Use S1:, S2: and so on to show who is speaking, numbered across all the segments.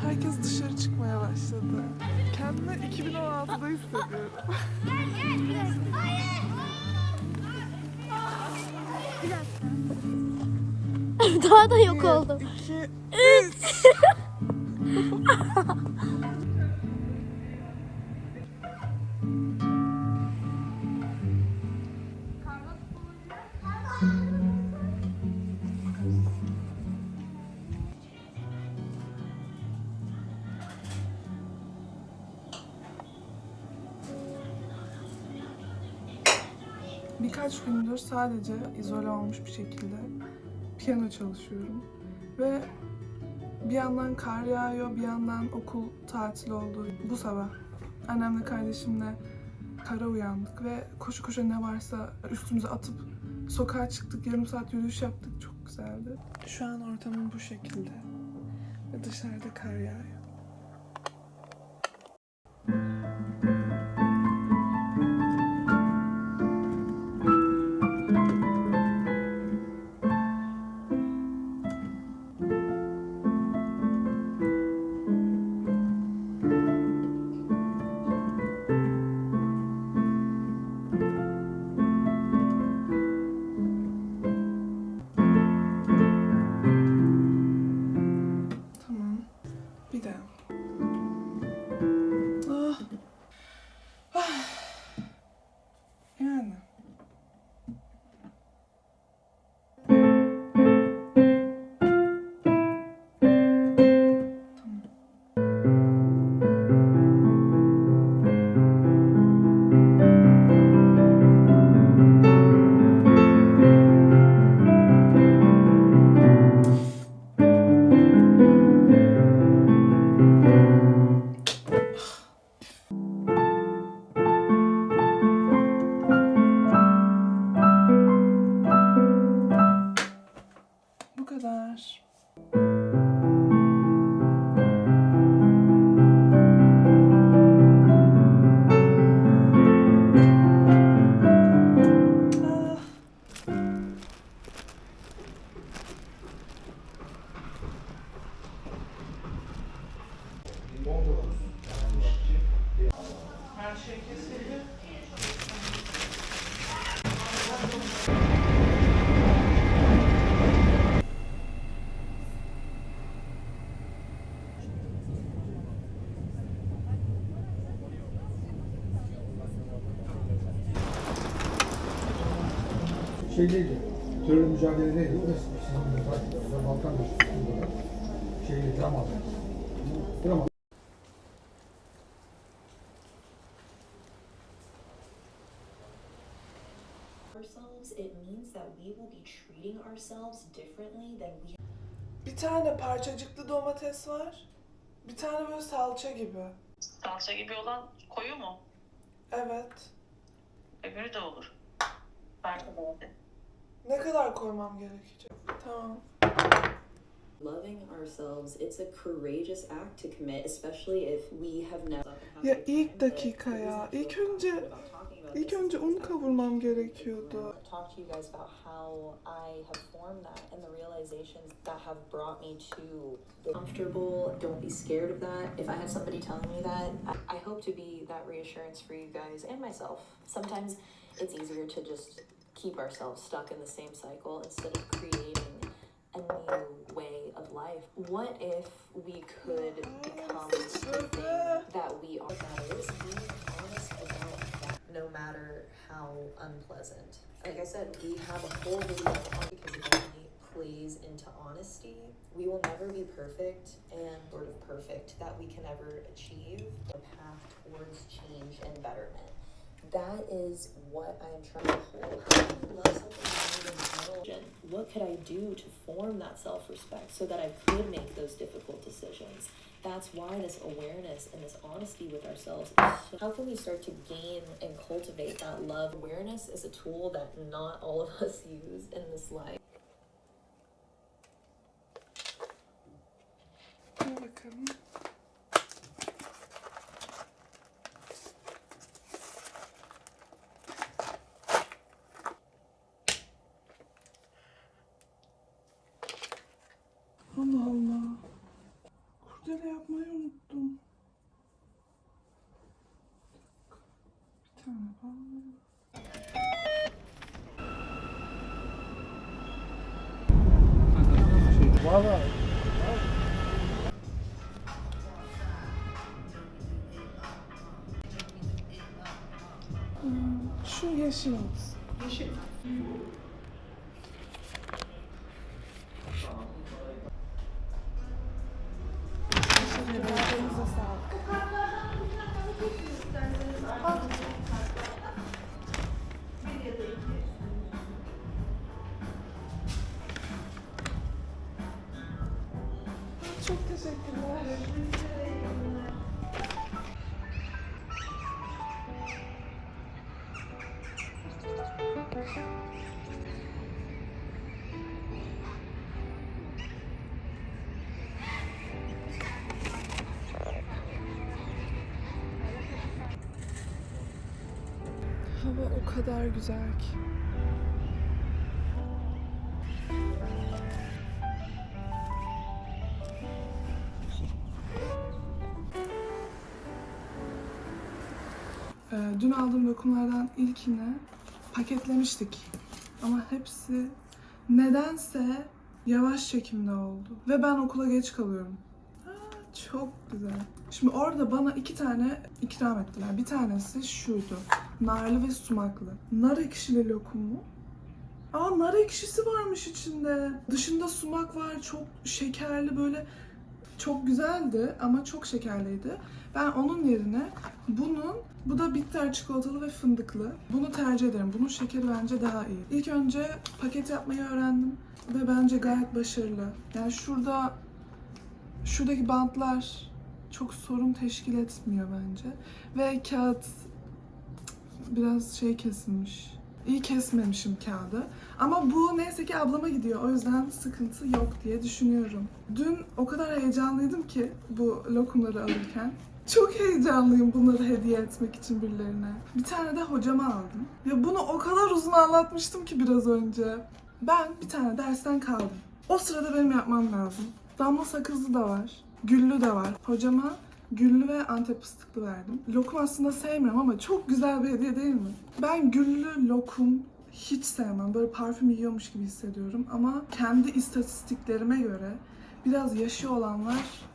S1: Herkes dışarı çıkmaya başladı. Kendimi 2016'da hissediyorum.
S2: Daha da yok oldum.
S1: 2, 3. Birkaç gündür sadece izole olmuş bir şekilde piyano çalışıyorum. Ve bir yandan kar yağıyor, bir yandan okul tatil oldu. Bu sabah annemle kardeşimle kara uyandık ve koşu koşu ne varsa üstümüze atıp sokağa çıktık. Yarım saat yürüyüş yaptık. Çok güzeldi. Şu an ortamım bu şekilde. Ve dışarıda kar yağıyor. Tamam. Bir de. Ah. Ah. Yani. Bu kadar. Ah. Her şey kesildi.
S3: Şeydeydi, terörle mücadeledeydi. O da sizin de takip ediyorlar. Balkan Dışı'nda şeydi, Ramazan. Ramazan.
S4: Ourselves, it means that we will be treating ourselves differently than we.
S1: Bir tane parçacıklı domates var. Bir tane böyle salça gibi.
S5: Salça gibi olan koyu mu?
S1: Evet.
S5: Öbürü de olur. Farklı oldu.
S1: Ne kadar koymam gerekecek? Tamam.
S4: Loving ourselves, it's a courageous act to commit, especially if we have never.
S1: Ya ilk dakika ya. İlk önce un kavurmam gerekiyordu.
S4: Talk to you guys about how I have formed that and the realizations that have brought me to the comfortable. Don't be scared of that. If I had somebody telling me that, I hope to be that reassurance for you guys and myself. Sometimes it's easier to just keep ourselves stuck in the same cycle instead of creating a new way of life. What if we could become the thing that we are? That is being honest about that, no matter how unpleasant. Like I said, we have a whole video on because it only plays into honesty. We will never be perfect and sort of perfect that we can ever achieve the path towards change and betterment. That is what I am trying to hold. How do you love something more than know? What could I do to form that self-respect so that I could make those difficult decisions? That's why this awareness and this honesty with ourselves is so. How can we start to gain and cultivate that love? Awareness is a tool that not all of us use in this life.
S1: Dur bakalım. Allah Allah. kurdele yapmayı unuttum. Bir tane var.
S3: Valla.
S1: Şu yeşil olsun.
S3: Yeşil.
S1: Elinize sağlık. Çok teşekkürler. Hava o kadar güzel ki. Dün aldığım lokumlardan ilkini paketlemiştik. Ama hepsi nedense yavaş çekimde oldu. Ve ben okula geç kalıyorum. Çok güzel. Şimdi orada bana 2 tane ikram ettiler. Bir tanesi şuydu. Narlı ve sumaklı. Nar ekşili lokum mu? Nar ekşisi varmış içinde. Dışında sumak var. Çok şekerli böyle. Çok güzeldi ama çok şekerliydi. Ben onun yerine bu da bitter çikolatalı ve fındıklı. Bunu tercih ederim. Bunun şekeri bence daha iyi. İlk önce paket yapmayı öğrendim ve bence gayet başarılı. Yani şuradaki bantlar çok sorun teşkil etmiyor bence. Ve kağıt biraz kesilmiş. İyi kesmemişim kağıdı. Ama bu neyse ki ablama gidiyor. O yüzden sıkıntı yok diye düşünüyorum. Dün o kadar heyecanlıydım ki bu lokumları alırken. Çok heyecanlıyım bunları hediye etmek için birilerine. Bir tane de hocama aldım. Ya bunu o kadar uzun anlatmıştım ki biraz önce. Ben bir tane dersten kaldım. O sırada benim yapmam lazım. Damla sakızlı da var. Güllü de var. Hocama güllü ve Antep fıstıklı verdim. Lokum aslında sevmiyorum ama çok güzel bir hediye değil mi? Ben güllü lokum hiç sevmem. Böyle parfüm yiyormuş gibi hissediyorum. Ama kendi istatistiklerime göre biraz yaşı olanlar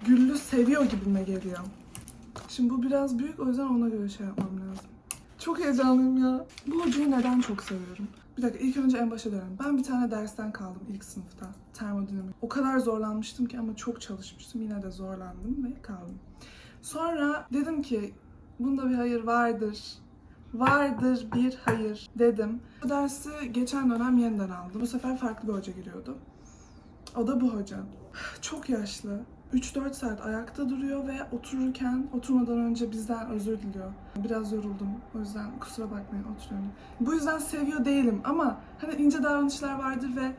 S1: güllü seviyor gibime geliyor. Şimdi bu biraz büyük, o yüzden ona göre yapmam lazım. Çok heyecanlıyım ya. Bu hocayı neden çok seviyorum? Bir dakika, ilk önce en başa dönelim. Ben bir tane dersten kaldım ilk sınıfta. Termodinamik. O kadar zorlanmıştım ki ama çok çalışmıştım. Yine de zorlandım ve kaldım. Sonra dedim ki bunda bir hayır vardır. Vardır bir hayır dedim. Bu dersi geçen dönem yeniden aldım. Bu sefer farklı bir hoca giriyordu. O da bu hoca. Çok yaşlı. 3-4 saat ayakta duruyor ve oturmadan önce bizden özür diliyor. Biraz yoruldum. O yüzden kusura bakmayın, oturuyorum. Bu yüzden seviyor değilim ama hani ince davranışlar vardır ve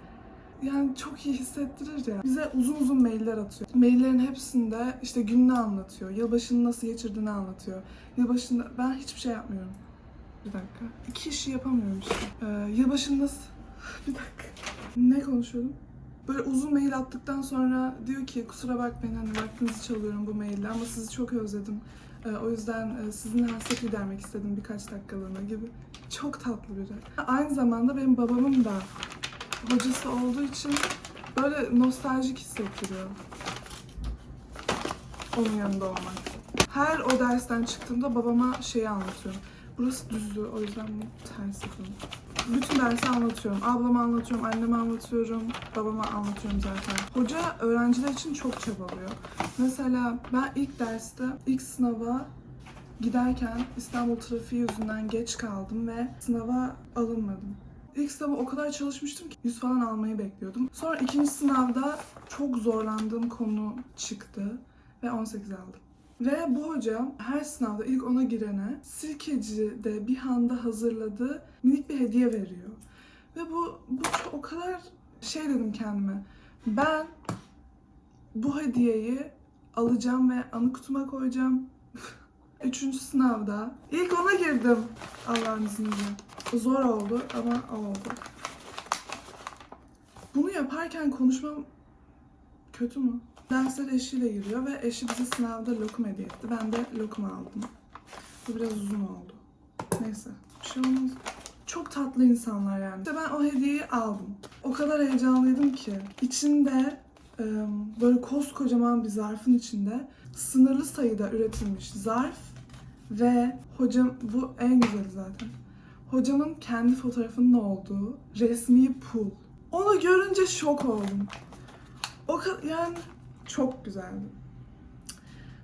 S1: yani çok iyi hissettirir ya. Bize uzun uzun mailler atıyor. Maillerin hepsinde işte gününü anlatıyor. Yılbaşını nasıl geçirdiğini anlatıyor. Yılbaşında ben hiçbir şey yapmıyorum. Bir dakika. 2 işi yapamıyorum işte. Yılbaşını nasıl... Bir dakika. Ne konuşuyordum? Böyle uzun mail attıktan sonra diyor ki kusura bakmayın hani vaktinizi çalıyorum bu maille ama sizi çok özledim. O yüzden sizinle hasret gidermek istedim birkaç dakikalığına gibi. Çok tatlı biri. Aynı zamanda benim babamın da hocası olduğu için böyle nostaljik hissettiriyor onun yanında olmak. Her o dersten çıktığımda babama anlatıyorum. Burası düzdü, o yüzden bu ters yapıyorum. Bütün dersi anlatıyorum. Ablama anlatıyorum, anneme anlatıyorum, babama anlatıyorum zaten. Hoca öğrenciler için çok çabalıyor. Mesela ben ilk sınava giderken İstanbul trafiği yüzünden geç kaldım ve sınava alınmadım. İlk sınava o kadar çalışmıştım ki 100 falan almayı bekliyordum. Sonra ikinci sınavda çok zorlandığım konu çıktı ve 18 aldım. Ve bu hocam her sınavda ilk 10'a girene Sirkeci'de bir handa hazırladığı minik bir hediye veriyor. Ve bu o kadar dedim kendime. Ben bu hediyeyi alacağım ve anı kutuma koyacağım. 3. sınavda ilk 10'a girdim Allah'ın izniyle. Zor oldu ama oldu. Bunu yaparken konuşmam Kötü mü? Dersler eşiyle giriyor ve eşi bize sınavda lokum hediye etti. Ben de lokum aldım. Bu biraz uzun oldu. Neyse. Bir şey olmaz. Çok tatlı insanlar yani. İşte ben o hediyeyi aldım. O kadar heyecanlıydım ki. İçinde böyle koskocaman bir zarfın içinde sınırlı sayıda üretilmiş zarf ve hocam, bu en güzeli zaten. Hocamın kendi fotoğrafının olduğu resmi pul. Onu görünce şok oldum. O kadar yani çok güzeldi.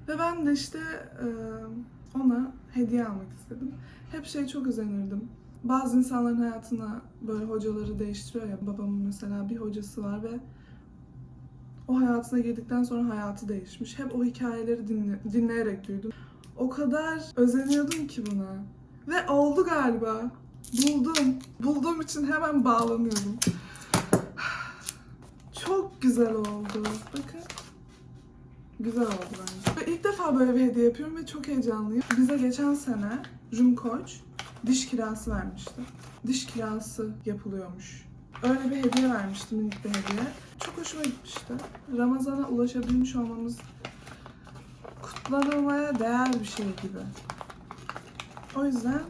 S1: Ve ben de işte ona hediye almak istedim. Hep çok özenirdim. Bazı insanların hayatına böyle hocaları değiştiriyor ya. Babamın mesela bir hocası var ve o hayatına girdikten sonra hayatı değişmiş. Hep o hikayeleri dinleyerek büyüdüm. O kadar özeniyordum ki buna. Ve oldu galiba. Buldum. Bulduğum için hemen bağlanıyorum. Çok güzel oldu. Bakın. Güzel oldu bence. Ve ilk defa böyle bir hediye yapıyorum ve çok heyecanlıyım. Bize geçen sene Rum Koç diş kirası vermişti. Diş kirası yapılıyormuş. Öyle bir hediye vermişti, minik bir hediye. Çok hoşuma gitmişti. Ramazan'a ulaşabilmiş olmamız kutlanılmaya değer bir şey gibi. O yüzden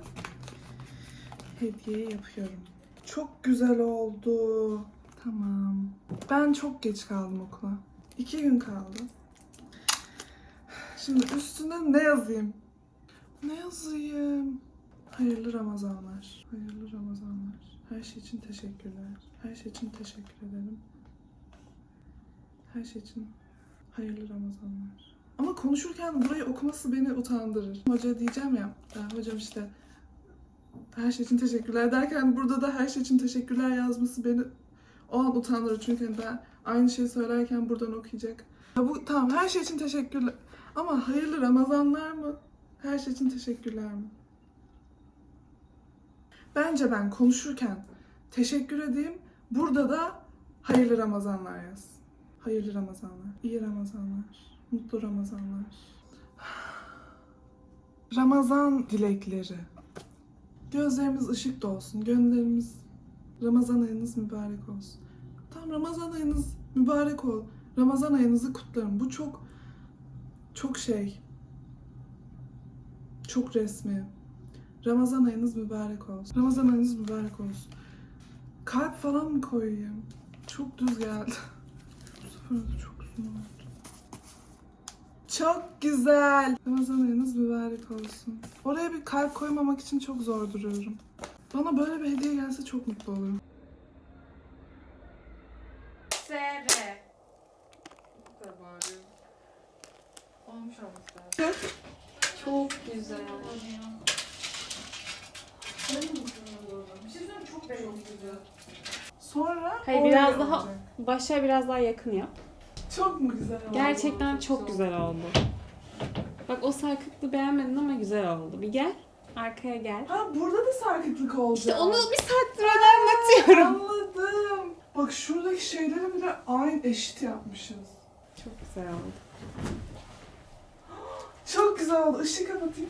S1: hediye yapıyorum. Çok güzel oldu. Tamam. Ben çok geç kaldım okula. 2 gün kaldı. Şimdi üstüne ne yazayım? Ne yazayım? Hayırlı Ramazanlar. Hayırlı Ramazanlar. Her şey için teşekkürler. Her şey için teşekkür ederim. Her şey için hayırlı Ramazanlar. Ama konuşurken burayı okuması beni utandırır. Hoca diyeceğim ya, hocam işte her şey için teşekkürler derken burada da her şey için teşekkürler yazması beni o an utandırır. Çünkü ben aynı şeyi söylerken buradan okuyacak. Ya bu tamam, her şey için teşekkürler. Ama hayırlı Ramazanlar mı? Her şey için teşekkürler mi? Bence ben konuşurken teşekkür edeyim. Burada da hayırlı Ramazanlar yaz. Hayırlı Ramazanlar. İyi Ramazanlar. Mutlu Ramazanlar. Ramazan dilekleri. Gözlerimiz ışık dolsun. Gönüllerimiz Ramazan ayınız mübarek olsun. Tam Ramazan ayınız mübarek ol. Ramazan ayınızı kutlarım. Bu çok çok resmi. Ramazan ayınız mübarek olsun. Ramazan ayınız mübarek olsun. Kalp falan mı koyayım? Çok düz geldi. Bu sefer de çok uzun oldu. Çok güzel. Ramazan ayınız mübarek olsun. Oraya bir kalp koymamak için çok zor duruyorum. Bana böyle bir hediye gelse çok mutlu olurum.
S6: SR. Bu kadar bağırıyorum. Olmuş olması lazım. Çok güzel. Bir şey söyleyeyim, çok güzel.
S1: Sonra
S6: Hayır,
S1: oraya
S6: biraz daha
S1: olacak.
S6: başa biraz daha yakın yap.
S1: Çok mu güzel oldu?
S6: Gerçekten çok güzel oldu. Bak, o sarkıklı beğenmedin ama güzel oldu. Bir gel. Arkaya gel.
S1: Ha, burada da sarkıklık olacak.
S6: İşte onu bir saattir öyle anlatıyorum.
S1: Anladım. Bak şuradaki şeyleri bile aynı eşit yapmışız.
S6: Çok güzel oldu.
S1: Çok güzel oldu. Işığı kapatayım.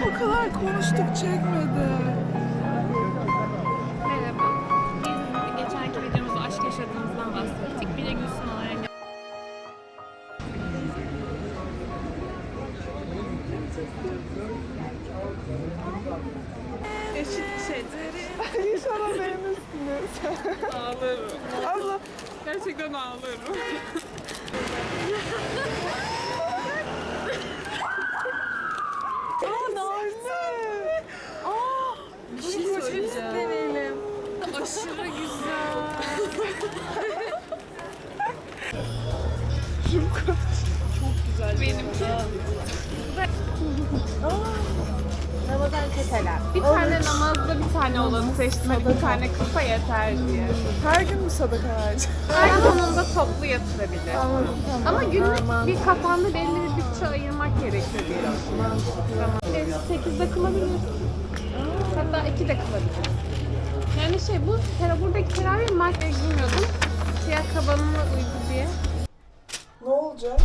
S1: O kadar konuştuk, çekmedi.
S7: Merhaba. Biz geçenki videomuzda aşk yaşadığımızdan bahsettik. Bir de Gülsün olarak
S1: Eşit şeyleri. İnşallah beğenirsiniz.
S7: ağlarım.
S1: Allah.
S7: Gerçekten ağlarım.
S1: Bir şey söyleyeceğim.
S7: Aşırı güzel. Benimki.
S2: Ramazan çeteler.
S7: Bir tane namazda bir tane olanı seçtim. Hadi bir tane kısa yeter diye.
S1: Her gün mü sadaka vereceğim?
S7: Her sonunda toplu yatırabilir.
S1: Anladım, tamam.
S7: Ama günlük bir kafanda belli bir bütçe ayırmak gerekiyor diye düşünüyorum. Tamam. 8'de kılabilir. Hatta 2'de kılabilir. Yani bu buradaki teravih makyaj giymiyordum. Siyah kabanıma uydu diye.
S1: Ne olacak?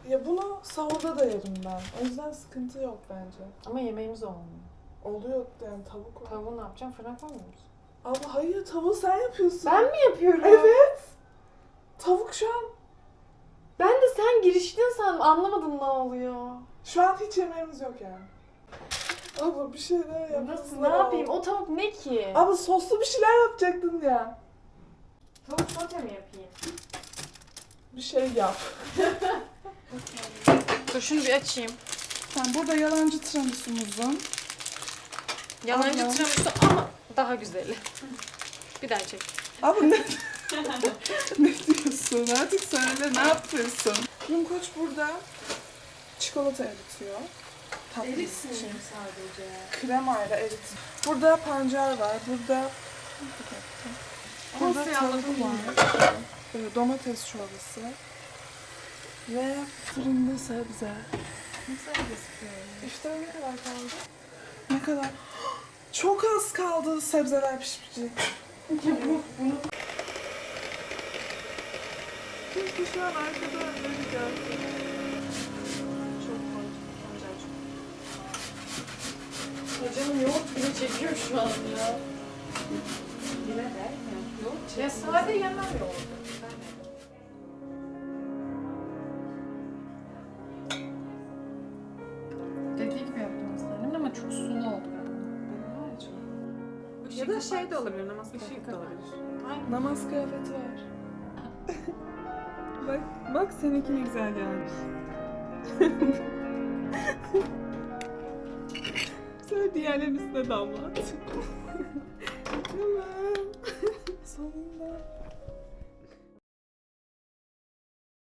S1: Ya bunu sahurda da yerim ben. O yüzden sıkıntı yok bence.
S8: Ama yemeğimiz olmuyor.
S1: Oluyor yani tavuk oluyor.
S8: Tavuğu ne yapacağım? Fırına koymuyor musun?
S1: Abla hayır, tavuğu sen yapıyorsun.
S8: Ben mi yapıyorum?
S1: Evet. Tavuk şu an.
S8: Ben de sen giriştin sandım. Anlamadım ne oluyor.
S1: Şu an hiç yemeğimiz yok yani. Abla bir şeyler yapıyorsun.
S8: Nasıl? Ne yapayım? O tavuk ne ki?
S1: Abla soslu bir şeyler yapacaktın ya.
S8: Tavuk sote mi yapayım?
S1: Bir şey yap.
S8: Dur şunu bir açayım.
S1: Sen burada yalancı tiramisu'muzun.
S8: Yalancı
S1: Abla.
S8: tiramisu ama daha güzeli. Bir daha çek.
S1: Abla ne? Ne diyorsun? Artık söyle, ne yapıyorsun? Rum Koç burada çikolata eritiyor. Tatlı
S8: Eritsin
S1: için.
S8: sadece.
S1: Kremayla erit. Burada pancar var. Burada tavuk var. Domates çorbası. Ve fırında sebze. İftara ne kadar kaldı? Ne kadar? Çok az kaldı sebzeler pişmeyecek. Keşke şu an arkada öyle gelse.
S8: Çok koy. Hocam yoğurt bile çekiyor şu an ya. Yine der mi? Yoğurt çekiyor. Ya sade yemem yoğurt. Dediği gibi yaptım aslında ama çok sulu oldu galiba.
S7: Ya da de olabilir, namaz kıyafeti de olabilir.
S1: Namaz kıyafeti var.
S6: Bak seninki ne güzel gelmiş. Sonra diğerlerin üstüne damlat.
S1: Tamam. Sonunda.